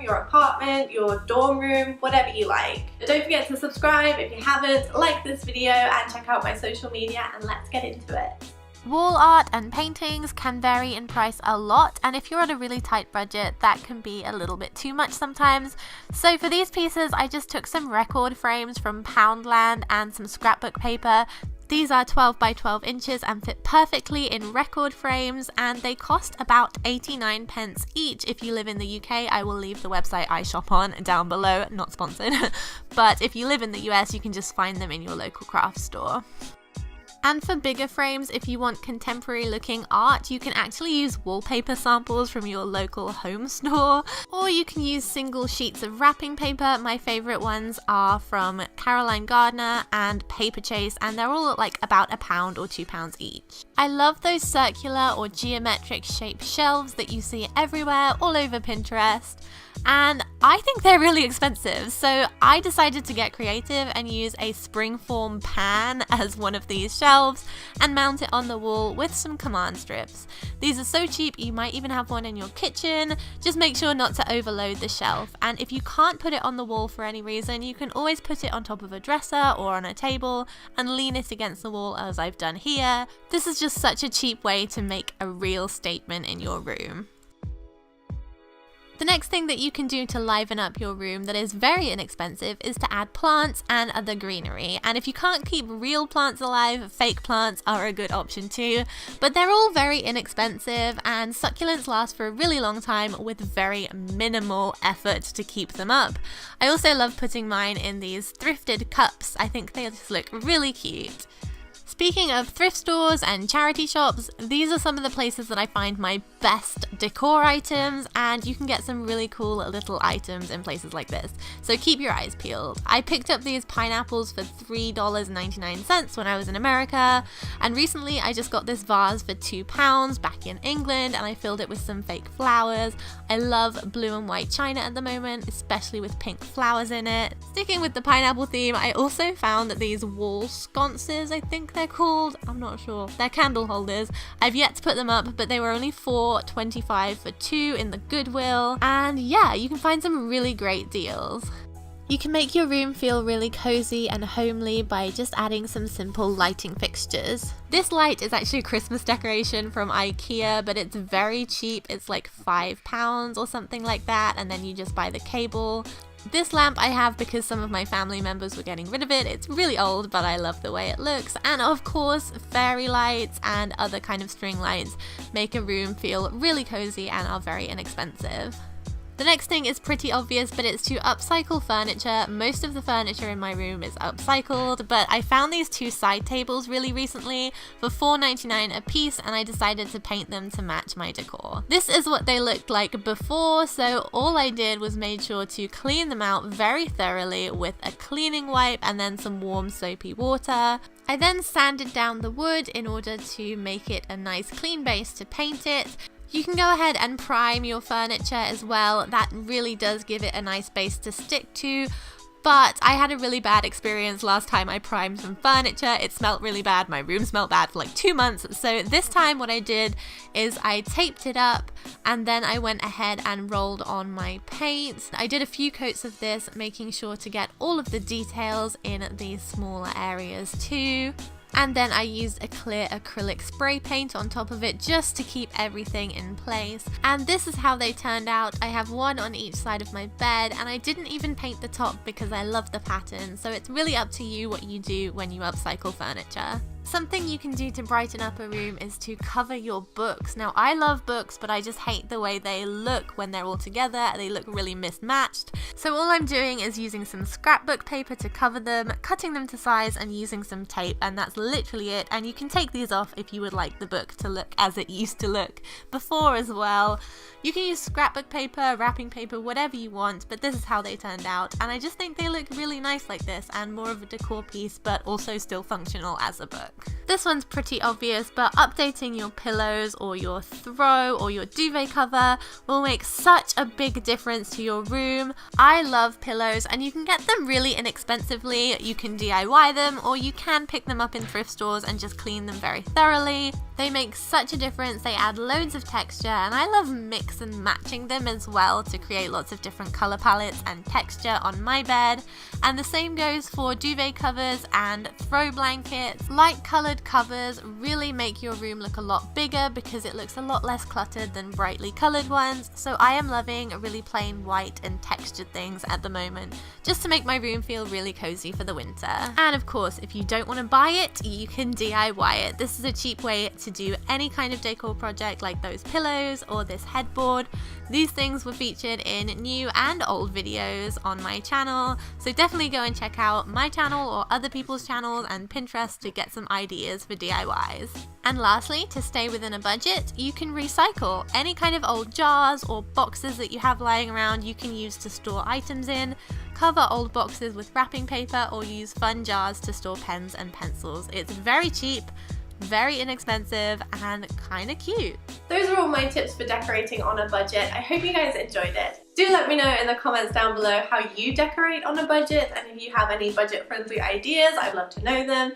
your apartment, your dorm room, whatever you like. But don't forget to subscribe if you haven't, like this video, and check out my social media, and let's get into it. Wall art and paintings can vary in price a lot, and if you're on a really tight budget, that can be a little bit too much sometimes. So for these pieces, I just took some record frames from Poundland and some scrapbook paper. These are 12 by 12 inches and fit perfectly in record frames, and they cost about 89 pence each. If you live in the UK, I will leave the website I shop on down below, not sponsored. But if you live in the US, you can just find them in your local craft store. And for bigger frames, if you want contemporary looking art, you can actually use wallpaper samples from your local home store, or you can use single sheets of wrapping paper. My favorite ones are from Caroline Gardner and Paper Chase, and they're all like about £1 or £2 each. I love those circular or geometric shaped shelves that you see everywhere, all over Pinterest. And I think they're really expensive, so I decided to get creative and use a springform pan as one of these shelves and mount it on the wall with some command strips. These are so cheap, you might even have one in your kitchen. Just make sure not to overload the shelf, and if you can't put it on the wall for any reason, you can always put it on top of a dresser or on a table and lean it against the wall, as I've done here. This is just such a cheap way to make a real statement in your room. The next thing that you can do to liven up your room that is very inexpensive is to add plants and other greenery. And if you can't keep real plants alive, fake plants are a good option too. But they're all very inexpensive, and succulents last for a really long time with very minimal effort to keep them up. I also love putting mine in these thrifted cups. I think they just look really cute. Speaking of thrift stores and charity shops, these are some of the places that I find my best decor items, and you can get some really cool little items in places like this, so keep your eyes peeled. I picked up these pineapples for $3.99 when I was in America, and recently I just got this vase for £2 back in England, and I filled it with some fake flowers. I love blue and white china at the moment, especially with pink flowers in it. Sticking with the pineapple theme, I also found that these wall sconces, I think they're called, I'm not sure, they're candle holders. I've yet to put them up, but they were only $4.25 for 2 in the Goodwill, and yeah, you can find some really great deals. You can make your room feel really cozy and homely by just adding some simple lighting fixtures. This light is actually a Christmas decoration from IKEA, but it's very cheap. It's like £5 or something like that, and then you just buy the cable. This lamp I have because some of my family members were getting rid of it. It's really old, but I love the way it looks. And of course, fairy lights and other kind of string lights make a room feel really cozy and are very inexpensive. The next thing is pretty obvious, but it's to upcycle furniture. Most of the furniture in my room is upcycled, but I found these 2 side tables really recently for $4.99 a piece, and I decided to paint them to match my decor. This is what they looked like before, so all I did was made sure to clean them out very thoroughly with a cleaning wipe and then some warm soapy water. I then sanded down the wood in order to make it a nice clean base to paint it. You can go ahead and prime your furniture as well. That really does give it a nice base to stick to. But I had a really bad experience last time I primed some furniture. It smelled really bad. My room smelled bad for like 2 months. So this time what I did is I taped it up, and then I went ahead and rolled on my paint. I did a few coats of this, making sure to get all of the details in these smaller areas too. And then I used a clear acrylic spray paint on top of it just to keep everything in place. And this is how they turned out. I have one on each side of my bed, and I didn't even paint the top because I love the pattern. So it's really up to you what you do when you upcycle furniture. Something you can do to brighten up a room is to cover your books. Now, I love books, but I just hate the way they look when they're all together. They look really mismatched. So all I'm doing is using some scrapbook paper to cover them, cutting them to size and using some tape, and that's literally it. And you can take these off if you would like the book to look as it used to look before as well. You can use scrapbook paper, wrapping paper, whatever you want, but this is how they turned out. And I just think they look really nice like this, and more of a decor piece, but also still functional as a book. This one's pretty obvious, but updating your pillows or your throw or your duvet cover will make such a big difference to your room. I love pillows, and you can get them really inexpensively. You can DIY them, or you can pick them up in thrift stores and just clean them very thoroughly. They make such a difference. They add loads of texture, and I love mix and matching them as well to create lots of different color palettes and texture on my bed. And the same goes for duvet covers and throw blankets. Light colored covers really make your room look a lot bigger because it looks a lot less cluttered than brightly colored ones. So I am loving really plain white and textured things at the moment, just to make my room feel really cozy for the winter. And of course, if you don't want to buy it, you can DIY it. This is a cheap way to do any kind of decor project like those pillows or this headboard. These things were featured in new and old videos on my channel, so definitely go and check out my channel or other people's channels and Pinterest to get some ideas for DIYs. And lastly, to stay within a budget, you can recycle any kind of old jars or boxes that you have lying around. You can use to store items in, cover old boxes with wrapping paper, or use fun jars to store pens and pencils. It's very cheap, very inexpensive, and kind of cute. Those are all my tips for decorating on a budget. I hope you guys enjoyed it. Do let me know in the comments down below how you decorate on a budget, and if you have any budget friendly ideas, I'd love to know them.